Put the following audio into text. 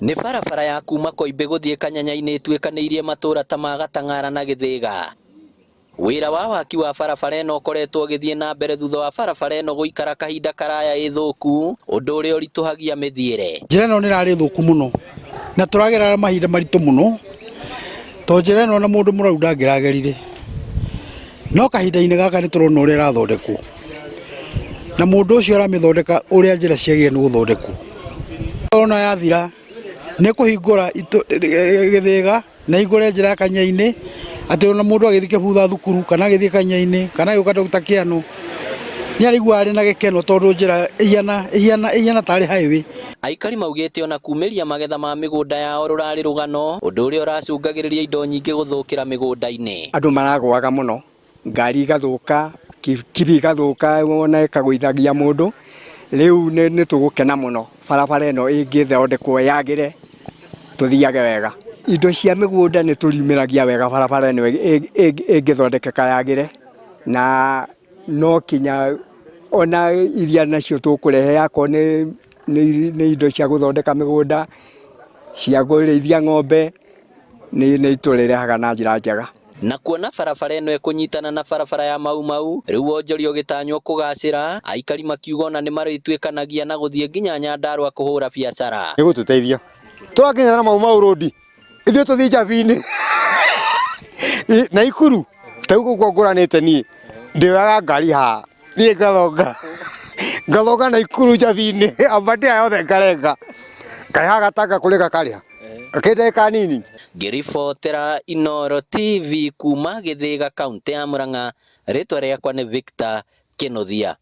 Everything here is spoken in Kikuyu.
Nĩ barabara ya kuma Koimbe gũthiĩ Kanyanya-inĩ ĩtuĩkanĩirie matũra ta ma Gatang'ara na Gĩthĩga. Wĩra wa waki wa barabara ĩno ũkoretwo ũgĩthiĩ na mbere thutha wa barabara ĩno gũikara kahinda karaya ĩ thũku, ũndũ ũrĩa ũritũhagia mĩthiĩre. Njĩra ĩno nĩ ĩrarĩ thũku mũno na tũragerera mahinda maritũ mũno, tondũ njĩra ĩno na mũndũ mũrau ndangĩragerire, no kahinda-inĩ gaka nĩ tũrona ũrĩa ĩrathondekwo na mũndũ ũcio aramĩthondeka ũrĩa njĩra ciagĩrĩire nĩ gũthondekwo. Ona yathira nĩ kũhingũra Gĩthĩga na igũre njĩra ya Kanyanya-inĩ, atĩ ona mũndũ agĩthiĩ Kĩbutha thukuru kana agĩthiĩ Kanyanya-inĩ kana agĩũka Dr. Kĩano nĩ araigua arĩ na gĩkeno, tondũ njĩra ĩhiana tarĩ highway. Aikari maugĩte ona kumĩria magetha ma mĩgũnda yao rũrarĩ rũgano, ũndũ ũrĩa ũracũngagĩrĩria indo nyingĩ gũthũkĩra mĩgũnda-inĩ. Andũ maragũaga mũno, ngari igathũka, kibi igathũka, wona ĩkagũithagia mũndũ. Rĩu nĩ tũgũkena mũno barabara ĩno ĩngĩthondekwo yagĩre, tũthiage wega. Indo cia mĩgũnda nĩ tũriumĩragia wega barabara ĩno ĩngĩthondekeka yagĩre, na no kinya ona iria nacio tũkũrehe akorwo nĩ indo cia gũthondeka mĩgũnda, cia kũrĩithia ng'ombe, nĩ itũrĩrehaga na njĩra njega. Na kuona barabara ĩno ĩkũnyitana na barabara ya Mau Mau, rĩu wonjoria ũgĩtanywo kũgacĩra, aikari makiuga ona nĩ marĩtuĩkanagia na gũthiĩ nginya Nyandarua kũhũra biacara. Nĩ gũtũteithia twakinya na Mau Mau road ithuĩ tũthiĩ Njabini na Ikuru, ta gũkũ ngũranĩte niĩ ndĩoyaga ngari haha niĩ ngathonga na Ikuru Njabini, ambatia yothe ngarenga ngaha gatanga kũrĩ gakarĩha akĩndeka nini. Ngĩribotera Inooro TV kuma Gĩthĩga, kaũntĩ ya Murang'a, rĩtwa rĩakwa nĩ Victor Kĩnuthia.